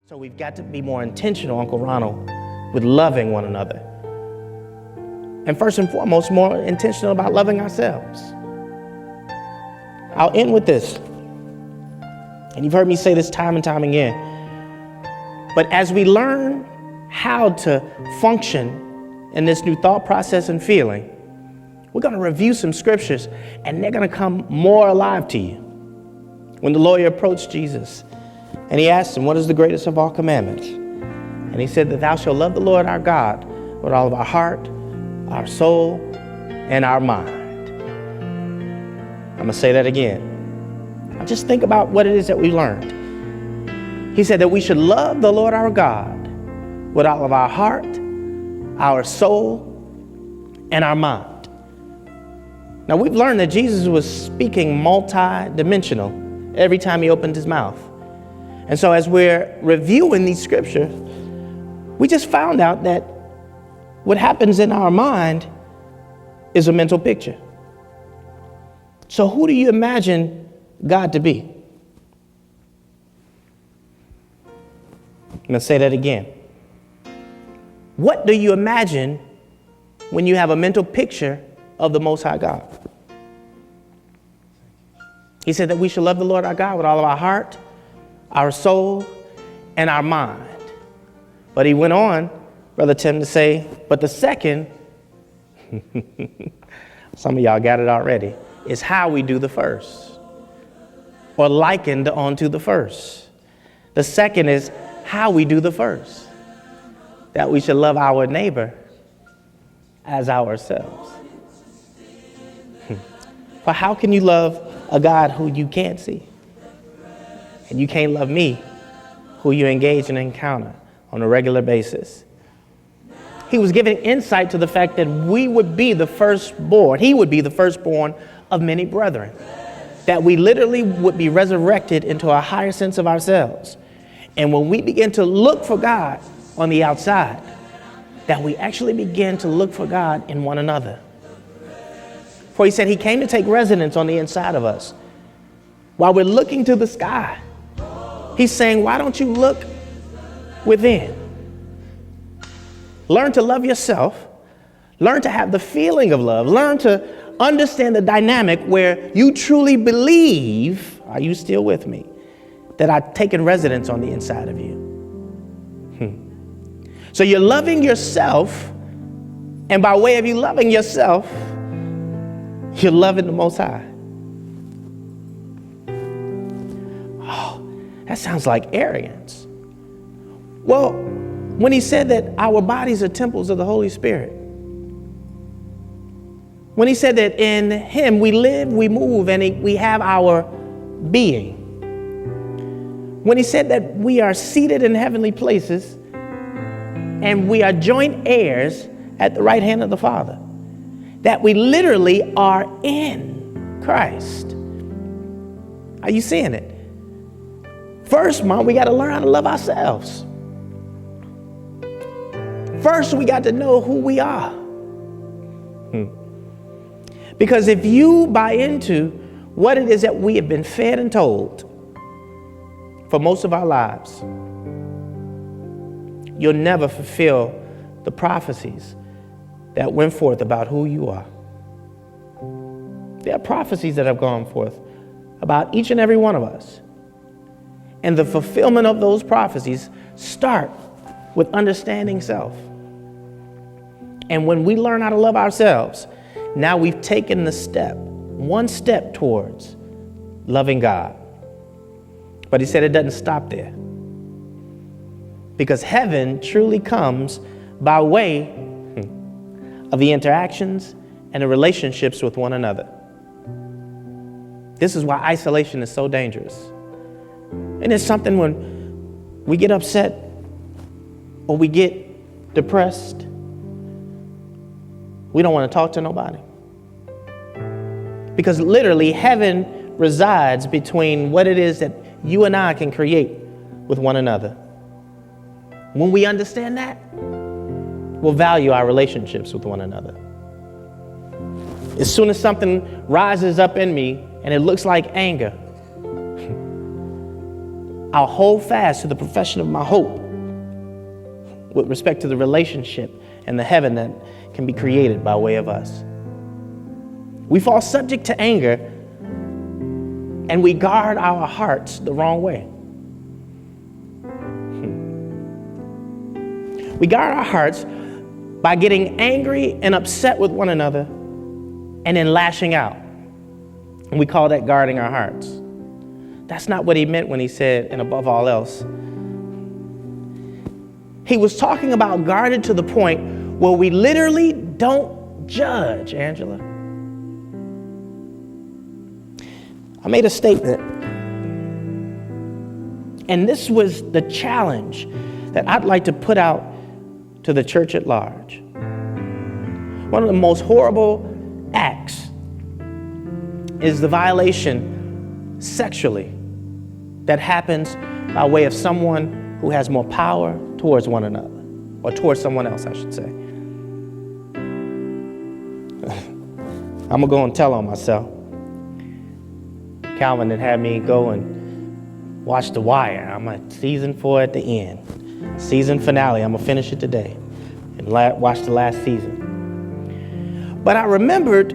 So we've got to be more intentional, Uncle Ronald, with loving one another. And first and foremost, more intentional about loving ourselves. I'll end with this. And you've heard me say this time and time again. But as we learn how to function in this new thought process and feeling, we're going to review some scriptures, and they're going to come more alive to you. When the lawyer approached Jesus, and he asked him, what is the greatest of all commandments? And he said that thou shalt love the Lord our God with all of our heart, our soul, and our mind. I'm going to say that again. Now just think about what it is that we learned. He said that we should love the Lord our God with all of our heart, our soul, and our mind. Now we've learned that Jesus was speaking multi-dimensional every time he opened his mouth. And so as we're reviewing these scriptures, we just found out that what happens in our mind is a mental picture. So who do you imagine God to be? I'm going to say that again. What do you imagine when you have a mental picture of the Most High God? He said that we should love the Lord our God with all of our heart, our soul, and our mind. But he went on, Brother Tim, to say, but the second, some of y'all got it already, is how we do the first, or likened onto the first. The second is how we do the first, that we should love our neighbor as ourselves. For how can you love a God who you can't see? And you can't love me, who you engage and encounter on a regular basis. He was giving insight to the fact that we would be the firstborn. He would be the firstborn of many brethren. That we literally would be resurrected into a higher sense of ourselves. And when we begin to look for God on the outside, that we actually begin to look for God in one another. For he said he came to take residence on the inside of us. While we're looking to the sky, he's saying, why don't you look within? Learn to love yourself. Learn to have the feeling of love. Learn to understand the dynamic where you truly believe, are you still with me, that I've taken residence on the inside of you. So you're loving yourself, and by way of you loving yourself, you're loving the Most High. That sounds like arrogance. Well, when he said that our bodies are temples of the Holy Spirit, when he said that in him we live, we move, and we have our being, when he said that we are seated in heavenly places and we are joint heirs at the right hand of the Father, that we literally are in Christ. Are you seeing it? First, Mom, we got to learn how to love ourselves. First, we got to know who we are. Because if you buy into what it is that we have been fed and told for most of our lives, you'll never fulfill the prophecies that went forth about who you are. There are prophecies that have gone forth about each and every one of us. And the fulfillment of those prophecies start with understanding self. And when we learn how to love ourselves, now we've taken the step, one step towards loving God. But he said it doesn't stop there. Because heaven truly comes by way of the interactions and the relationships with one another. This is why isolation is so dangerous. And it's something when we get upset or we get depressed, we don't want to talk to nobody. Because literally heaven resides between what it is that you and I can create with one another. When we understand that, we'll value our relationships with one another. As soon as something rises up in me and it looks like anger, I'll hold fast to the profession of my hope with respect to the relationship and the heaven that can be created by way of us. We fall subject to anger and we guard our hearts the wrong way. We guard our hearts by getting angry and upset with one another and then lashing out. And we call that guarding our hearts. That's not what he meant when he said, and above all else. He was talking about guarded to the point where we literally don't judge, Angela. I made a statement, and this was the challenge that I'd like to put out to the church at large. One of the most horrible acts is the violation sexually that happens by way of someone who has more power towards one another, or towards someone else, I should say. I'm gonna go and tell on myself. Calvin had me go and watch The Wire. I'm at season 4 at the end. Season finale, I'm gonna finish it today and watch the last season. But I remembered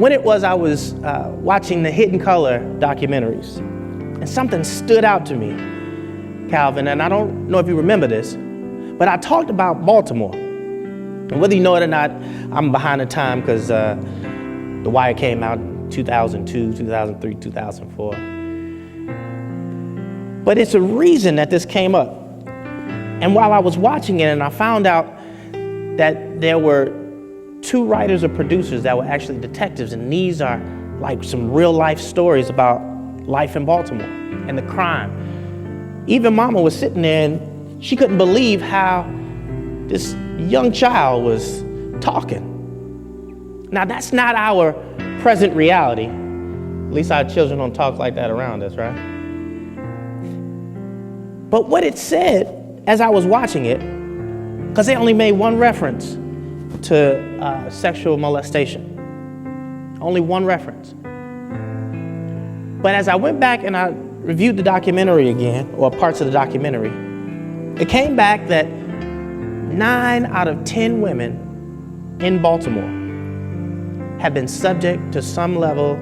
when it was I was watching the Hidden Color documentaries, and something stood out to me, Calvin, and I don't know if you remember this, but I talked about Baltimore. And whether you know it or not, I'm behind the time because The Wire came out in 2002, 2003, 2004. But it's a reason that this came up. And while I was watching it, and I found out that there were 2 writers or producers that were actually detectives, and these are like some real life stories about life in Baltimore and the crime. Even Mama was sitting there and she couldn't believe how this young child was talking. Now that's not our present reality. At least our children don't talk like that around us, right? But what it said as I was watching it, because they only made one reference to sexual molestation. Only one reference. But as I went back and I reviewed the documentary again, or parts of the documentary, it came back that 9 out of 10 women in Baltimore have been subject to some level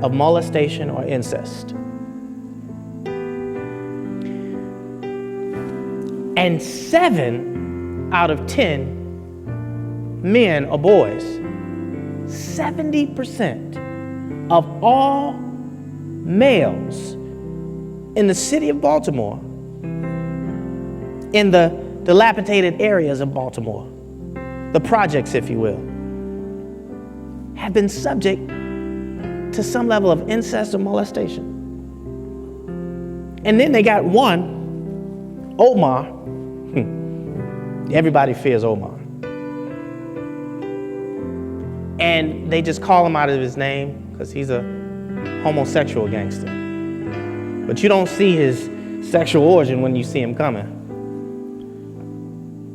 of molestation or incest. And 7 out of 10 men or boys, 70% of all males in the city of Baltimore, in the dilapidated areas of Baltimore, the projects, if you will, have been subject to some level of incest or molestation. And then they got one, Omar. Everybody fears Omar. And they just call him out of his name because he's a homosexual gangster. But you don't see his sexual origin when you see him coming.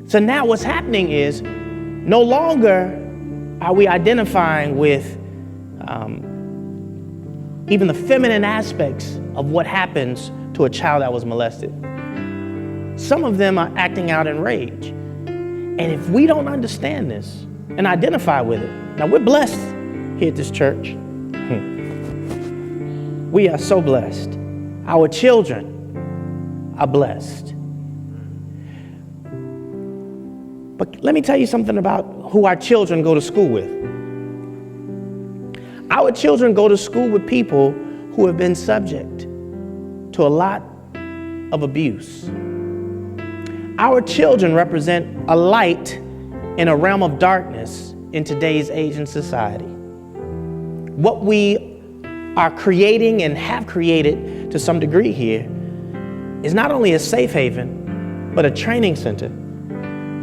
So now what's happening is no longer are we identifying with even the feminine aspects of what happens to a child that was molested. Some of them are acting out in rage. And if we don't understand this and identify with it, now we're blessed here at this church. We are so blessed. Our children are blessed. But let me tell you something about who our children go to school with. Our children go to school with people who have been subject to a lot of abuse. Our children represent a light in a realm of darkness in today's age and society. What we are creating and have created to some degree here is not only a safe haven, but a training center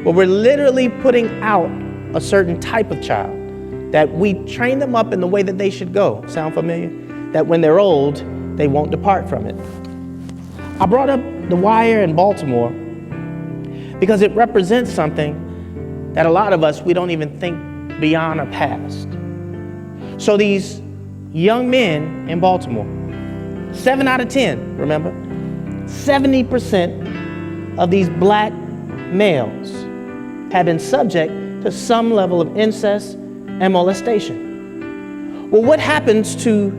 where we're literally putting out a certain type of child that we train them up in the way that they should go. Sound familiar? That when they're old, they won't depart from it. I brought up The Wire in Baltimore because it represents something that a lot of us, we don't even think beyond our past. So these young men in Baltimore 7 out of 10, remember? 70% of these black males have been subject to some level of incest and molestation. Well, what happens to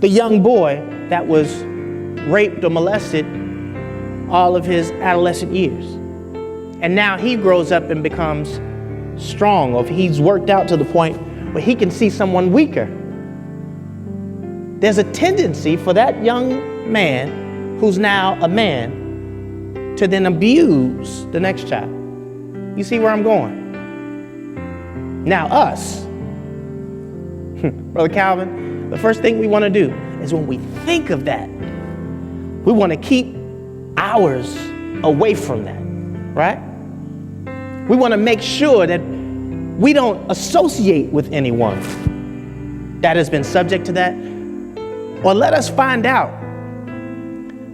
the young boy that was raped or molested all of his adolescent years? And now he grows up and becomes strong, or if he's worked out to the point where he can see someone weaker. There's a tendency for that young man who's now a man to then abuse the next child. You see where I'm going? Now us, Brother Calvin, the first thing we want to do is when we think of that, we want to keep ours away from that, right? We want to make sure that we don't associate with anyone that has been subject to that. Or let us find out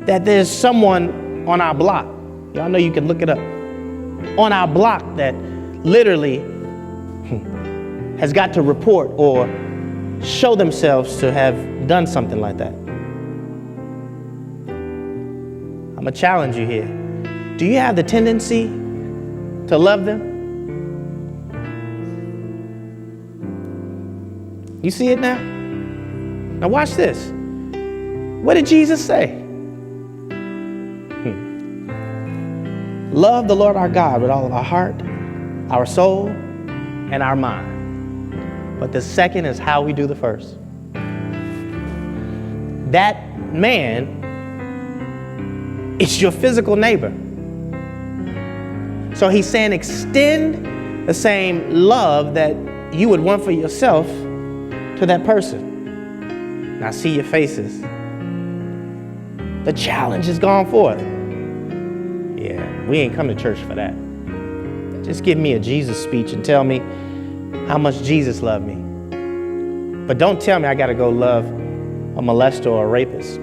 that there's someone on our block. Y'all know you can look it up. On our block that literally has got to report or show themselves to have done something like that. I'm going to challenge you here. Do you have the tendency to love them? You see it now? Now watch this. What did Jesus say? Love the Lord our God with all of our heart, our soul, and our mind. But the second is how we do the first. That man is your physical neighbor. So he's saying extend the same love that you would want for yourself to that person. Now see your faces. The challenge has gone forth. Yeah, we ain't come to church for that. Just give me a Jesus speech and tell me how much Jesus loved me. But don't tell me I got to go love a molester or a rapist.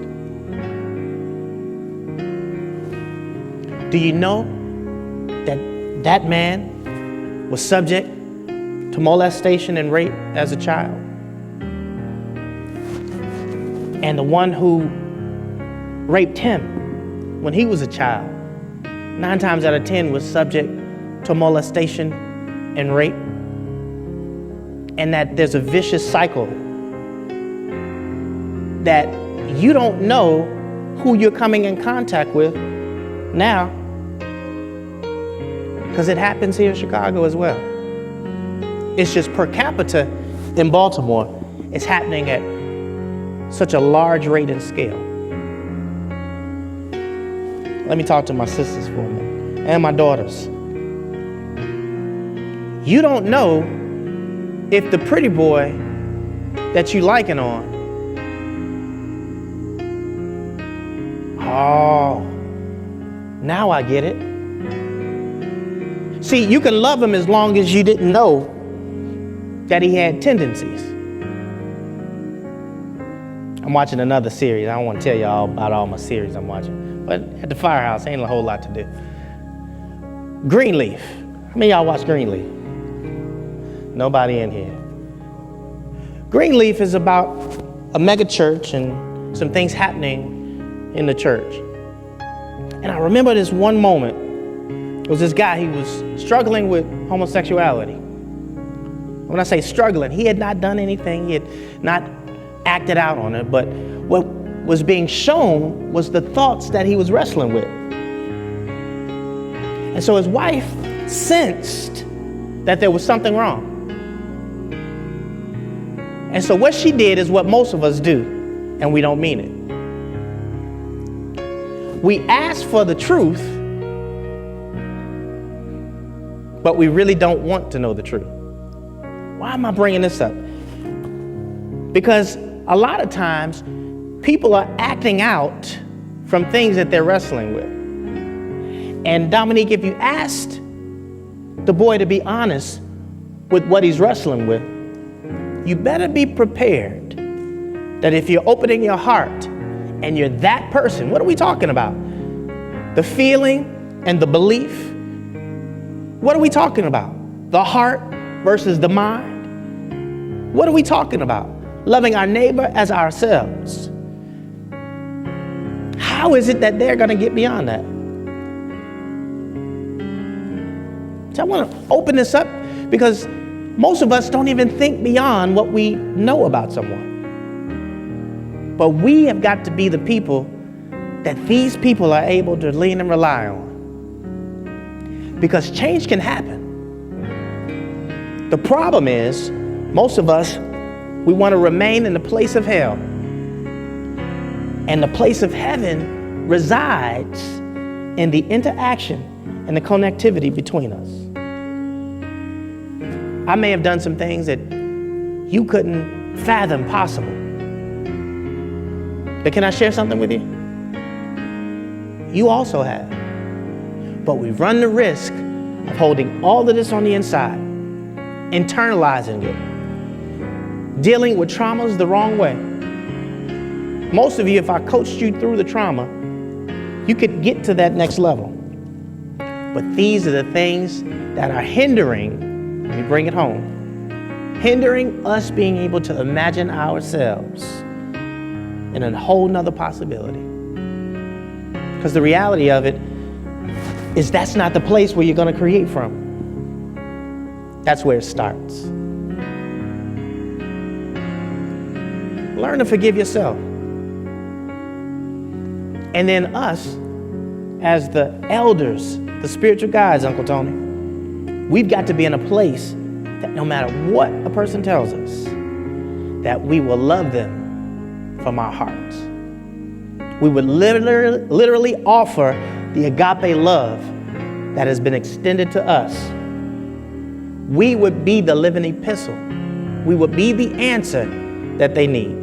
Do you know that that man was subject to molestation and rape as a child? And the one who raped him when he was a child, 9 times out of 10 was subject to molestation and rape. And that there's a vicious cycle that you don't know who you're coming in contact with now, because it happens here in Chicago as well. It's just per capita in Baltimore, it's happening at such a large rate and scale. Let me talk to my sisters for a minute, and my daughters. You don't know if the pretty boy that you liking on, oh, now I get it. See, you can love him as long as you didn't know that he had tendencies. I'm watching another series. I don't want to tell y'all about all my series I'm watching, but at the firehouse, ain't a whole lot to do. Greenleaf. How many of y'all watch Greenleaf? Nobody in here. Greenleaf is about a mega church and some things happening in the church. And I remember this one moment. It was this guy, he was struggling with homosexuality. When I say struggling, he had not done anything. He had not acted out on it. But what was being shown was the thoughts that he was wrestling with. And so his wife sensed that there was something wrong. And so what she did is what most of us do, and we don't mean it. We ask for the truth, but we really don't want to know the truth. Why am I bringing this up? Because a lot of times, people are acting out from things that they're wrestling with. And Dominique, if you asked the boy to be honest with what he's wrestling with, you better be prepared that if you're opening your heart and you're that person, what are we talking about? The feeling and the belief? What are we talking about? The heart versus the mind? What are we talking about? Loving our neighbor as ourselves. how is it that they're going to get beyond that? So I want to open this up because most of us don't even think beyond what we know about someone. But we have got to be the people that these people are able to lean and rely on. Because change can happen. The problem is, most of us, we want to remain in the place of hell. And the place of heaven resides in the interaction and the connectivity between us. I may have done some things that you couldn't fathom possible. But can I share something with you? You also have. But we run the risk of holding all of this on the inside, internalizing it, dealing with traumas the wrong way. Most of you, if I coached you through the trauma, you could get to that next level. But these are the things that are hindering, let me bring it home, hindering us being able to imagine ourselves in a whole nother possibility. Because the reality of it is that's not the place where you're going to create from. That's where it starts. Learn to forgive yourself. And then us, as the elders, the spiritual guides, Uncle Tony, we've got to be in a place that no matter what a person tells us, that we will love them from our hearts. We would literally offer the agape love that has been extended to us. We would be the living epistle. We would be the answer that they need.